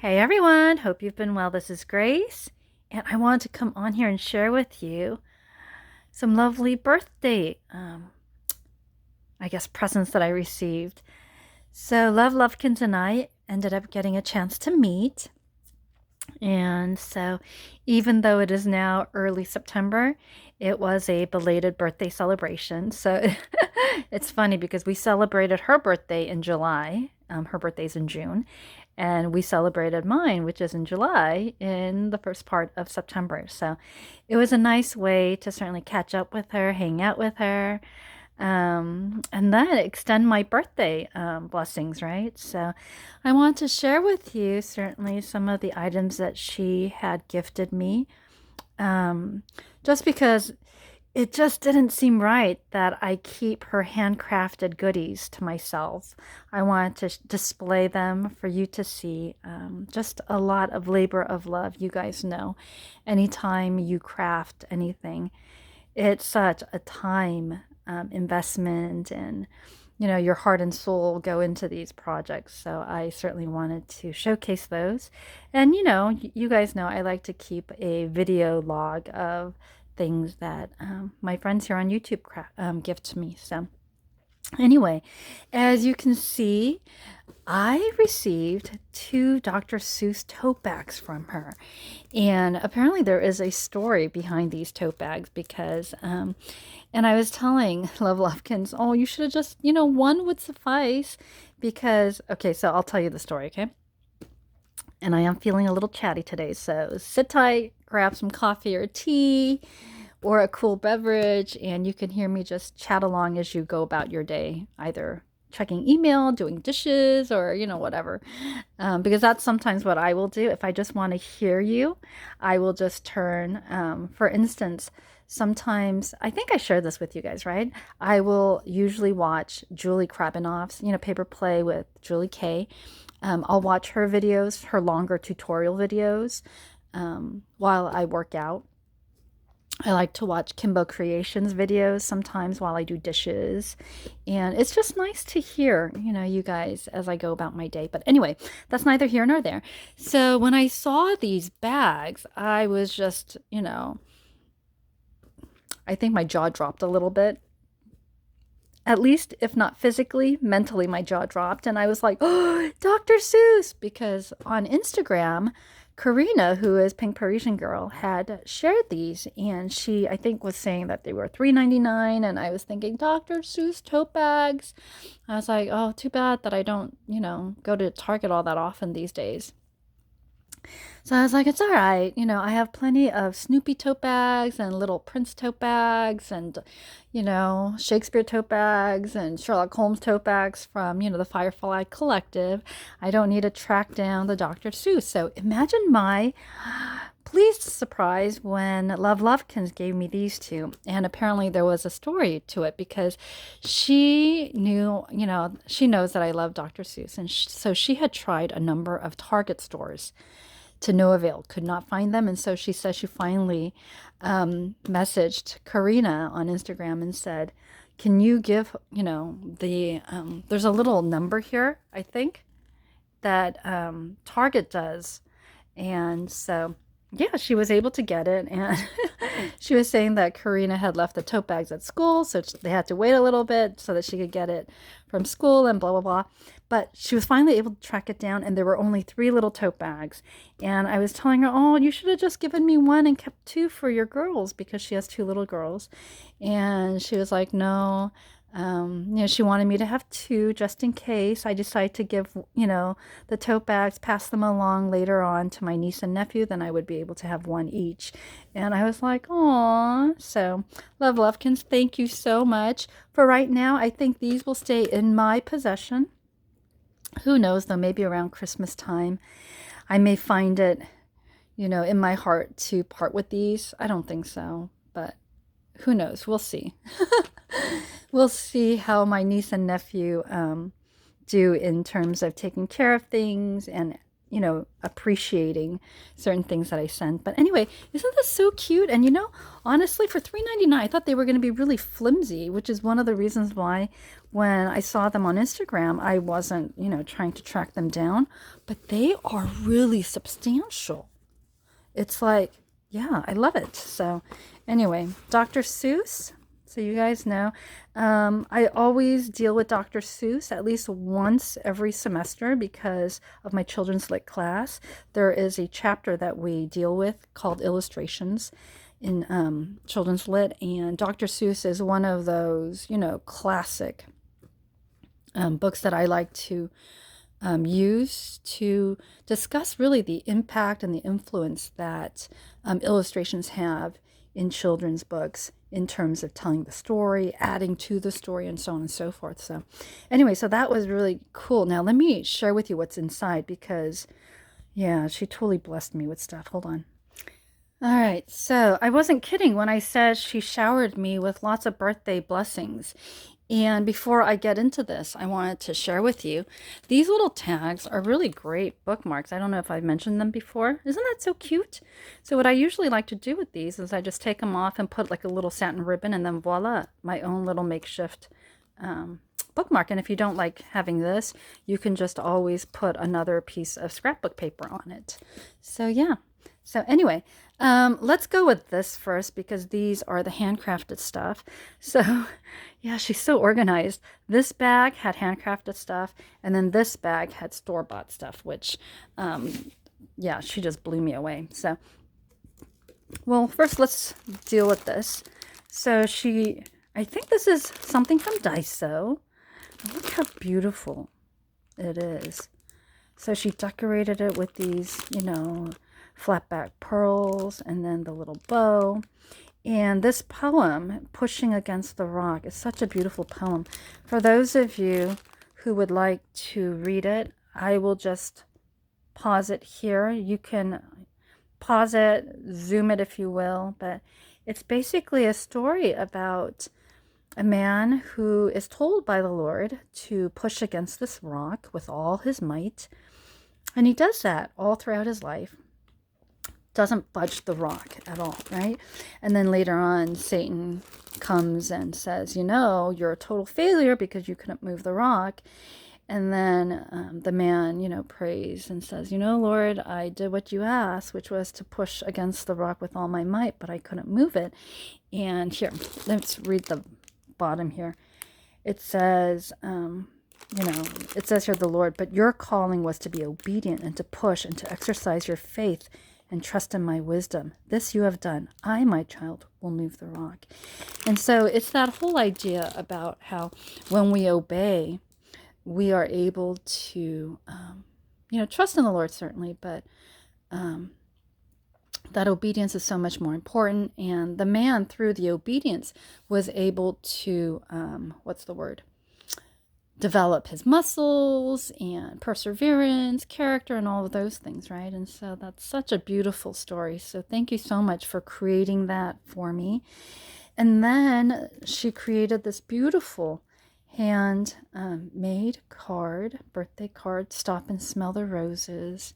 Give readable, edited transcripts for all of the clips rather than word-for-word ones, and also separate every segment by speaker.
Speaker 1: Hey everyone, hope you've been well. This is Grace, and I wanted to come on here and share with you some lovely birthday, I guess, presents that I received. So, Love Lovekins and I ended up getting a chance to meet, and so even though it is now early September, it was a belated birthday celebration. So, it's funny because we celebrated her birthday in July. Her birthday's in June, and we celebrated mine, which is in July, in the first part of September. So it was a nice way to certainly catch up with her, hang out with her, and then extend my birthday blessings, right? So I want to share with you certainly some of the items that she had gifted me, um, just because it just didn't seem right that I keep her handcrafted goodies to myself. I wanted to display them for you to see. Just a lot of labor of love. You guys know, anytime you craft anything, it's such a time investment, and your heart and soul go into these projects. So I certainly wanted to showcase those. And you guys know I like to keep a video log of things that my friends here on YouTube gift to me. So anyway, as you can see, I received two Dr. Seuss tote bags from her. And apparently there is a story behind these tote bags because, and I was telling Love Lovekins, oh, you should have just, one would suffice because, okay, so I'll tell you the story, okay? And I am feeling a little chatty today, so sit tight, grab some coffee or tea or a cool beverage, and you can hear me just chat along as you go about your day, either checking email, doing dishes, or whatever. Because that's sometimes what I will do. If I just want to hear you, I will just turn. For instance, sometimes I think I shared this with you guys, right? I will usually watch Julie Krabinoff's, Paper Play with Julie K. I'll watch her videos, her longer tutorial videos, while I work out. I like to watch Kimbo Creations videos sometimes while I do dishes. And it's just nice to hear, you guys as I go about my day. But anyway, that's neither here nor there. So when I saw these bags, I was just, I think my jaw dropped a little bit. At least, if not physically, mentally, my jaw dropped. And I was like, oh, Dr. Seuss. Because on Instagram, Karina, who is Pink Parisian Girl, had shared these. And she, I think, was saying that they were $3.99. And I was thinking, Dr. Seuss tote bags. I was like, oh, too bad that I don't, go to Target all that often these days. So I was like, it's all right. I have plenty of Snoopy tote bags and Little Prince tote bags and, Shakespeare tote bags and Sherlock Holmes tote bags from, the Firefly Collective. I don't need to track down the Dr. Seuss. So imagine my pleased surprise when Love Lovekins gave me these two. And apparently there was a story to it because she knew, she knows that I love Dr. Seuss. And so she had tried a number of Target stores to no avail, could not find them. And so she says she finally messaged Karina on Instagram and said, can you give, there's a little number here, I think, that Target does. And so, yeah, she was able to get it. And she was saying that Karina had left the tote bags at school, so they had to wait a little bit so that she could get it from school and blah, blah, blah. But she was finally able to track it down, and there were only 3 little tote bags. And I was telling her, oh, you should have just given me one and kept 2 for your girls because she has 2 little girls. And she was like, no. She wanted me to have 2 just in case I decide to give, the tote bags, pass them along later on to my niece and nephew, then I would be able to have 1 each. And I was like, aw. So, Love Lovekins, thank you so much. For right now, I think these will stay in my possession. Who knows, though, maybe around Christmas time, I may find it, in my heart to part with these. I don't think so, but who knows? We'll see. We'll see how my niece and nephew do in terms of taking care of things and appreciating certain things that I sent. But anyway, isn't this so cute? And honestly, for $3.99, I thought they were going to be really flimsy, which is one of the reasons why when I saw them on Instagram, I wasn't, trying to track them down. But they are really substantial. It's like, yeah, I love it. So anyway, Dr. Seuss. So you guys know, I always deal with Dr. Seuss at least once every semester because of my children's lit class. There is a chapter that we deal with called Illustrations in children's lit, and Dr. Seuss is one of those, classic books that I like to use to discuss really the impact and the influence that illustrations have in children's books in terms of telling the story, adding to the story, and so on and so forth. So anyway, so that was really cool. Now let me share with you what's inside because, yeah, she totally blessed me with stuff. Hold on. All right, so I wasn't kidding when I said she showered me with lots of birthday blessings. And before I get into this, I wanted to share with you, these little tags are really great bookmarks. I don't know if I've mentioned them before. Isn't that so cute? So what I usually like to do with these is I just take them off and put like a little satin ribbon and then voila, my own little makeshift bookmark. And if you don't like having this, you can just always put another piece of scrapbook paper on it. So yeah. So anyway, let's go with this first because these are the handcrafted stuff. So yeah, she's so organized. This bag had handcrafted stuff, and then this bag had store-bought stuff, which, yeah, she just blew me away. So, well, first let's deal with this. So I think this is something from Daiso. Look how beautiful it is. So she decorated it with these, flat back pearls and then the little bow. And this poem, Pushing Against the Rock, is such a beautiful poem. For those of you who would like to read it, I will just pause it here. You can pause it, zoom it if you will, but it's basically a story about a man who is told by the Lord to push against this rock with all his might. And he does that all throughout his life. Doesn't budge the rock at all, right? And then later on, Satan comes and says, you're a total failure because you couldn't move the rock. And then the man, prays and says, Lord, I did what you asked, which was to push against the rock with all my might, but I couldn't move it. And here, let's read the bottom here. It says, it says here, the Lord, but your calling was to be obedient and to push and to exercise your faith and trust in my wisdom. This you have done. I, my child, will move the rock. And so it's that whole idea about how when we obey, we are able to, trust in the Lord, certainly, but that obedience is so much more important. And the man, through the obedience, was able to, develop his muscles and perseverance, character, and all of those things, right? And so that's such a beautiful story. So thank you so much for creating that for me. And then she created this beautiful hand made card, birthday card, Stop and Smell the Roses.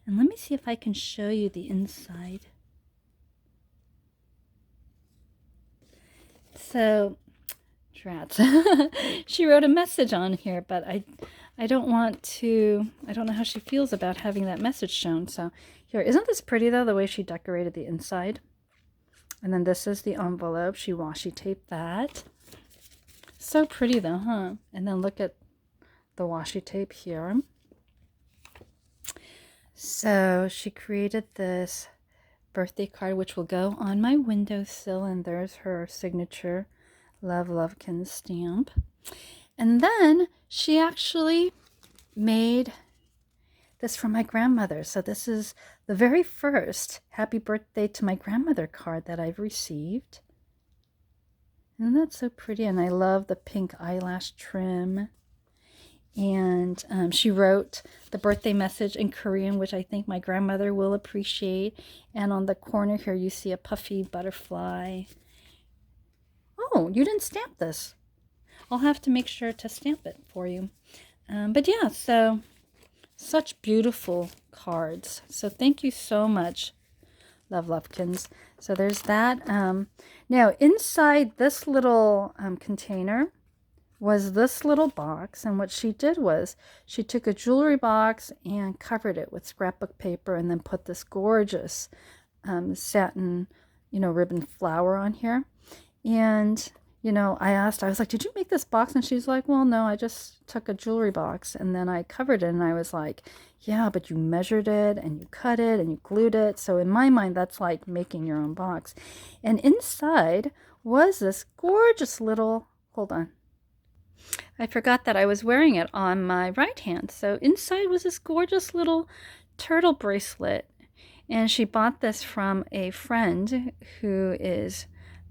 Speaker 1: And let me see if I can show you the inside. So she wrote a message on here, but I don't know how she feels about having that message shown. So here, isn't this pretty though, the way she decorated the inside? And then this is the envelope. She washi taped that. So pretty though, huh? And then look at the washi tape here. So she created this birthday card, which will go on my windowsill, and there's her signature Love Lovekins stamp. And then she actually made this for my grandmother. So this is the very first happy birthday to my grandmother card that I've received. Isn't that so pretty? And I love the pink eyelash trim. And she wrote the birthday message in Korean, which I think my grandmother will appreciate. And on the corner here, you see a puffy butterfly. Oh, you didn't stamp this. I'll have to make sure to stamp it for you. But yeah, so Such beautiful cards. So thank you so much, Love Lovekins. So there's that. Now inside this little container was this little box, and what she did was she took a jewelry box and covered it with scrapbook paper and then put this gorgeous satin, ribbon flower on here. And I was like, did you make this box? And she's like, well, no, I just took a jewelry box and then I covered it. And I was like, yeah, but you measured it and you cut it and you glued it. So in my mind, that's like making your own box. And inside was this gorgeous little, hold on, I forgot that I was wearing it on my right hand. So inside was this gorgeous little turtle bracelet. And she bought this from a friend who is,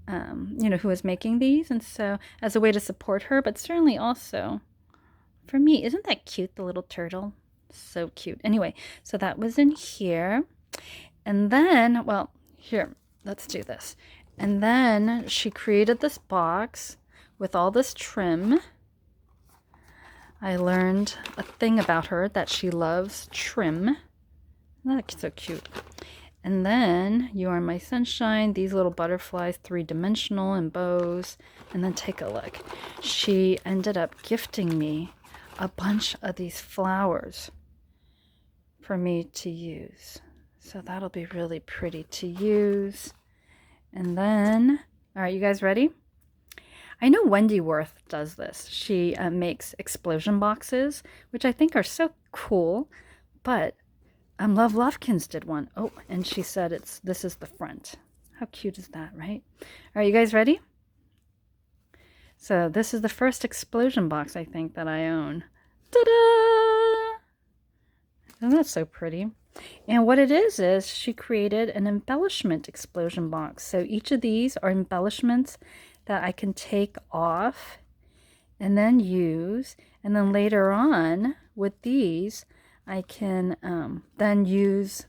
Speaker 1: who is making these. And so as a way to support her, but certainly also for me. Isn't that cute, the little turtle? So cute. Anyway, so that was in here. And then, well, here, let's do this. And then she created this box with all this trim. I learned a thing about her, that she loves trim. That's so cute. And then You Are My Sunshine, these little butterflies, 3-dimensional and bows. And then take a look. She ended up gifting me a bunch of these flowers for me to use. So that'll be really pretty to use. And then, all right, you guys ready? I know Wendy Worth does this. She makes explosion boxes, which I think are so cool. But Love Lovekins did one. Oh, and she said this is the front. How cute is that, right? Are you guys ready? So this is the first explosion box I think that I own. Ta-da! Isn't that so pretty? And what it is she created an embellishment explosion box. So each of these are embellishments that I can take off and then use. And then later on with these, I can then use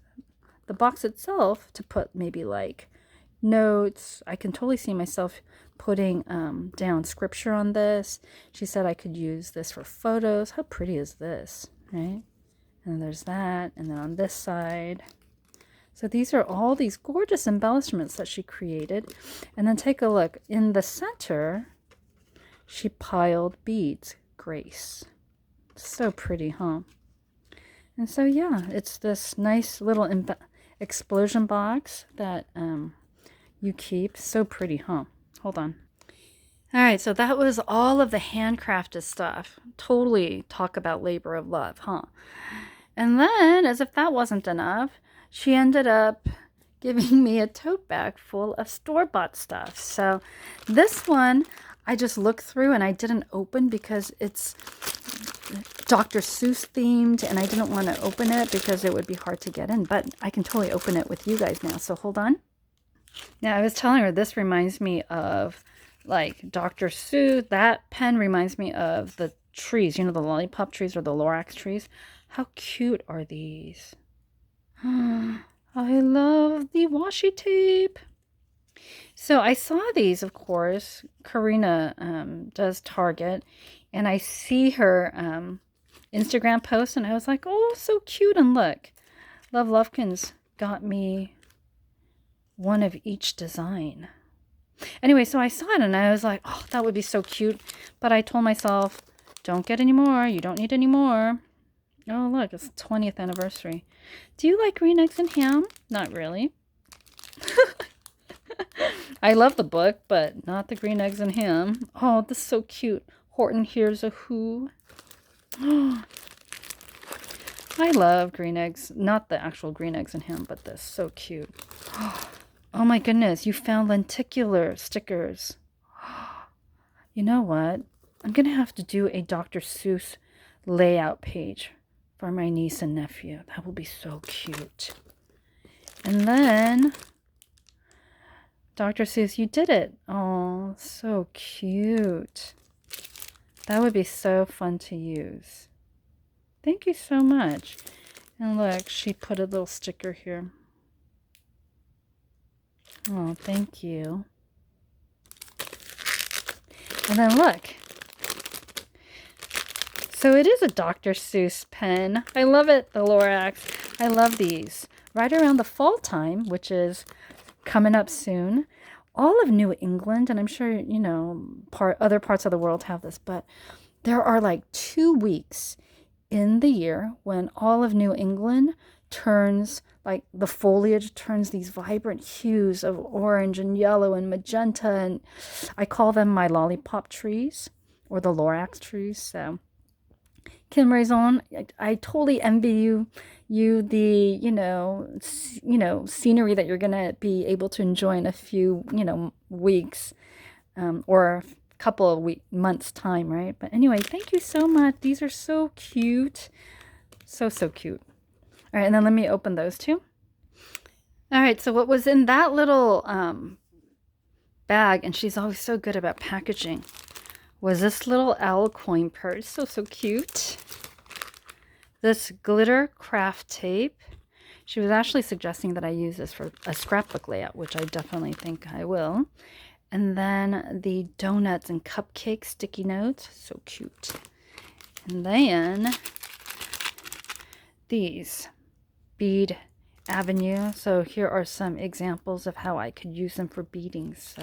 Speaker 1: the box itself to put maybe like notes. I can totally see myself putting down scripture on this. She said I could use this for photos. How pretty is this, right? And there's that. And then on this side. So these are all these gorgeous embellishments that she created. And then take a look. In the center, she piled beads. Grace. So pretty, huh? And so, yeah, it's this nice little explosion box that you keep. So pretty, huh? Hold on. All right, so that was all of the handcrafted stuff. Totally talk about labor of love, huh? And then, as if that wasn't enough, she ended up giving me a tote bag full of store-bought stuff. So this one, I just looked through and I didn't open because it's Dr. Seuss themed, and I didn't want to open it because it would be hard to get in, but I can totally open it with you guys now. So hold on. Now, I was telling her this reminds me of like Dr. Seuss. That pen reminds me of the trees, the lollipop trees or the Lorax trees. How cute are these? I love the washi tape. So I saw these, of course. Karina does Target, and I see her Instagram post, and I was like, oh, so cute. And look, Love Lovekins got me one of each design. Anyway, so I saw it, and I was like, oh, that would be so cute. But I told myself, don't get any more. You don't need any more. Oh, look, it's the 20th anniversary. Do you like green eggs and ham? Not really. I love the book, but not the green eggs and ham. Oh, this is so cute. Horton Hears a Who. I love green eggs. Not the actual green eggs and ham, but this. So cute. Oh my goodness, you found lenticular stickers. You know what? I'm going to have to do a Dr. Seuss layout page for my niece and nephew. That will be so cute. And then, Dr. Seuss, you did it. Oh, so cute. That would be so fun to use. Thank you so much. And look, she put a little sticker here. Oh, thank you. And then look. So it is a Dr. Seuss pen. I love it, the Lorax. I love these. Right around the fall time, which is coming up soon, all of New England, and I'm sure, you know, other parts of the world have this, but there are like 2 weeks in the year when all of New England turns, like the foliage turns these vibrant hues of orange and yellow and magenta, and I call them my lollipop trees or the Lorax trees. So Kim Raison, I totally envy you the scenery that you're gonna be able to enjoy in a few weeks, or a couple of months time, right? But anyway, thank you so much. These are so cute, so cute. All right, and then let me open those two. All right, so what was in that little bag, and she's always so good about packaging, was this little owl coin purse. So cute. This glitter craft tape. She was actually suggesting that I use this for a scrapbook layout, which I definitely think I will. And then the donuts and cupcake sticky notes. So cute. And then these bead avenue. So here are some examples of how I could use them for beading. So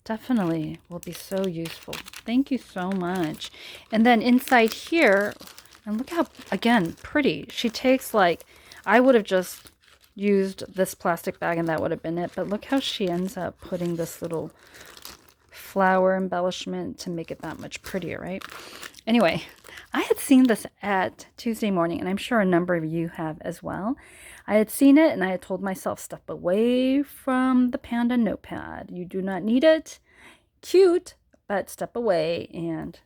Speaker 1: definitely will be so useful. Thank you so much. And then inside here, and look how, again, pretty. She takes, like, I would have just used this plastic bag and that would have been it. But look how she ends up putting this little flower embellishment to make it that much prettier, right? Anyway, I had seen this at Tuesday Morning, and I'm sure a number of you have as well. I had seen it and I had told myself, step away from the Panda notepad. You do not need it. Cute, but step away. And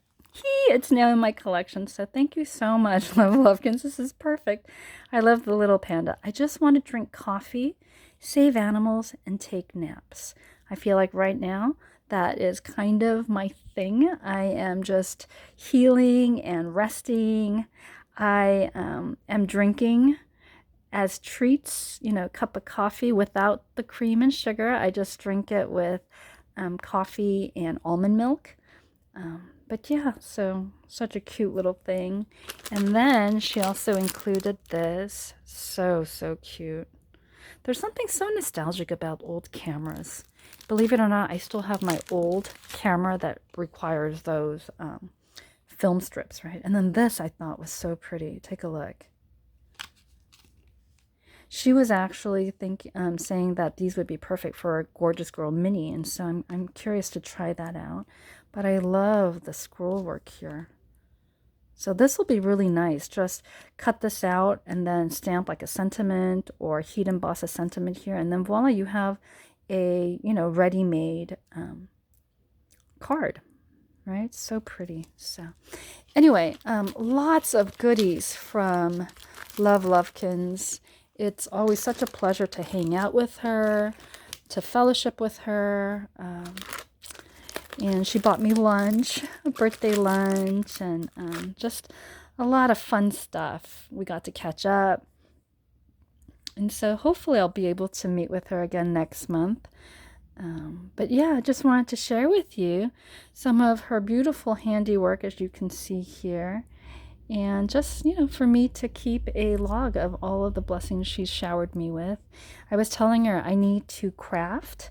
Speaker 1: it's now in my collection. So thank you so much, Love Lovekins. This is perfect. I love the little panda. I just want to drink coffee, save animals, and take naps. I feel like right now that is kind of my thing. I am just healing and resting. I am drinking as treats, a cup of coffee without the cream and sugar. I just drink it with coffee and almond milk. But yeah, so such a cute little thing. And then she also included this. So cute. There's something so nostalgic about old cameras. Believe it or not, I still have my old camera that requires those film strips, right? And then this I thought was so pretty. Take a look. She was actually saying that these would be perfect for a Gorgeous Girl mini, and so I'm curious to try that out. But I love the scroll work here. So this will be really nice. Just cut this out and then stamp like a sentiment or heat emboss a sentiment here, and then voila, you have a ready-made card, right? So pretty. So anyway, lots of goodies from Love Lovekins. It's always such a pleasure to hang out with her, to fellowship with her. And she bought me lunch, a birthday lunch, and just a lot of fun stuff. We got to catch up. And so hopefully I'll be able to meet with her again next month. But yeah, I just wanted to share with you some of her beautiful handiwork, as you can see here. And just, for me to keep a log of all of the blessings she's showered me with. I was telling her I need to craft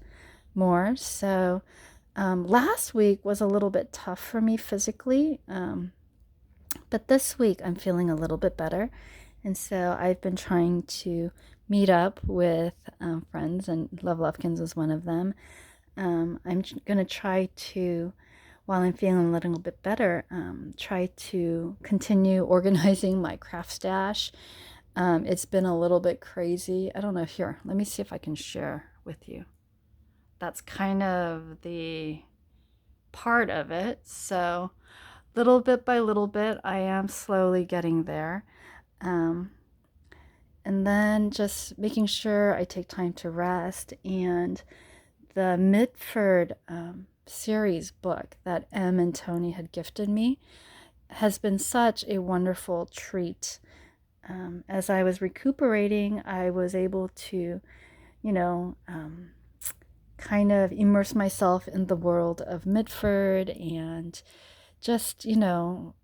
Speaker 1: more. So last week was a little bit tough for me physically. But this week I'm feeling a little bit better. And so I've been trying to meet up with friends, and Love Lovekins is one of them. I'm going to try to, while I'm feeling a little bit better, try to continue organizing my craft stash. It's been a little bit crazy. I don't know. Here, let me see if I can share with you. That's kind of the part of it. So little bit by little bit, I am slowly getting there. And then just making sure I take time to rest. And the Mitford series book that Em and Tony had gifted me has been such a wonderful treat. As I was recuperating, I was able to, kind of immerse myself in the world of Mitford and just,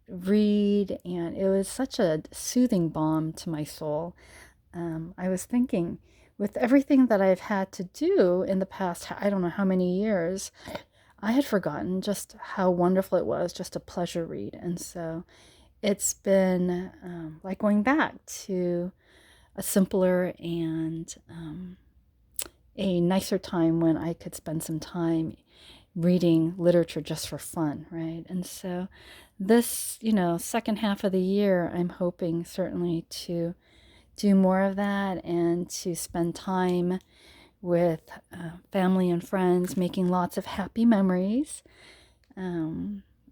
Speaker 1: read, and it was such a soothing balm to my soul. I was thinking, with everything that I've had to do in the past, I don't know how many years, I had forgotten just how wonderful it was just a pleasure read. And so it's been like going back to a simpler and a nicer time when I could spend some time reading literature just for fun, right? And so this, second half of the year, I'm hoping certainly to do more of that and to spend time with family and friends, making lots of happy memories.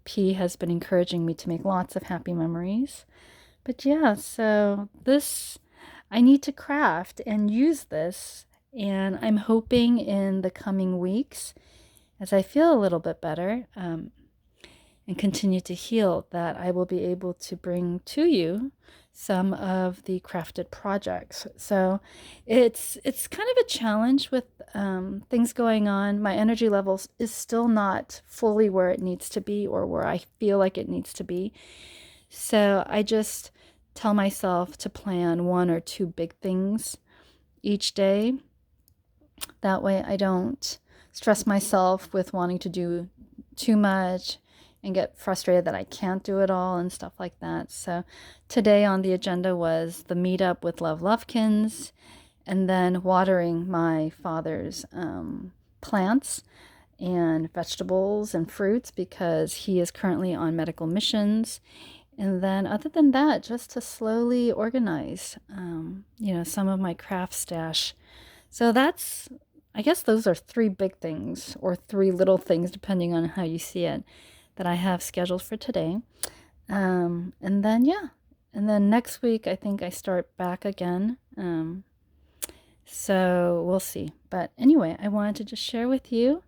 Speaker 1: P has been encouraging me to make lots of happy memories. But yeah, so this, I need to craft and use this. And I'm hoping in the coming weeks, as I feel a little bit better and continue to heal, that I will be able to bring to you some of the crafted projects. So it's kind of a challenge with things going on. My energy levels is still not fully where it needs to be or where I feel like it needs to be. So I just tell myself to plan one or two big things each day. That way I don't stress myself with wanting to do too much and get frustrated that I can't do it all and stuff like that. So today on the agenda was the meetup with Love Lovekins, and then watering my father's plants and vegetables and fruits because he is currently on medical missions. And then other than that, just to slowly organize, some of my craft stash. So I guess those are three big things or three little things, depending on how you see it, that I have scheduled for today. And then next week, I think I start back again. So we'll see. But anyway, I wanted to just share with you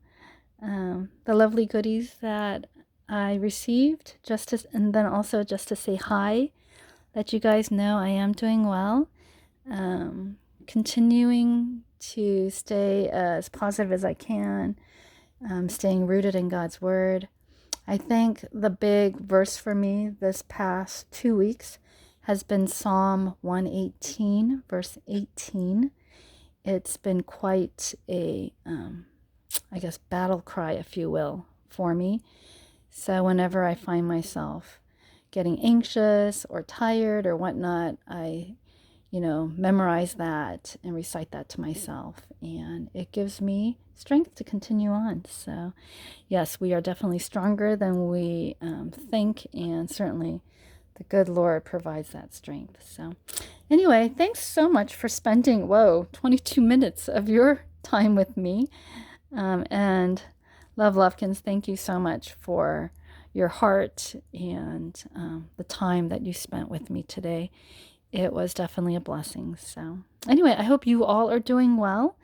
Speaker 1: the lovely goodies that I received, and then also just to say hi, let you guys know I am doing well. Continuing to stay as positive as I can, staying rooted in God's Word. I think the big verse for me this past 2 weeks has been Psalm 118, verse 18. It's been quite a, battle cry, if you will, for me. So whenever I find myself getting anxious or tired or whatnot, I memorize that and recite that to myself. And it gives me strength to continue on. So yes, we are definitely stronger than we think. And certainly the good Lord provides that strength. So anyway, thanks so much for spending, 22 minutes of your time with me. And Love Lovekins, thank you so much for your heart and the time that you spent with me today. It was definitely a blessing. So anyway, I hope you all are doing well.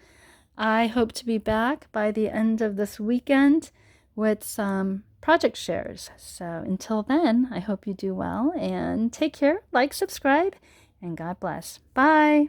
Speaker 1: I hope to be back by the end of this weekend with some project shares. So until then, I hope you do well and take care, like, subscribe, and God bless. Bye.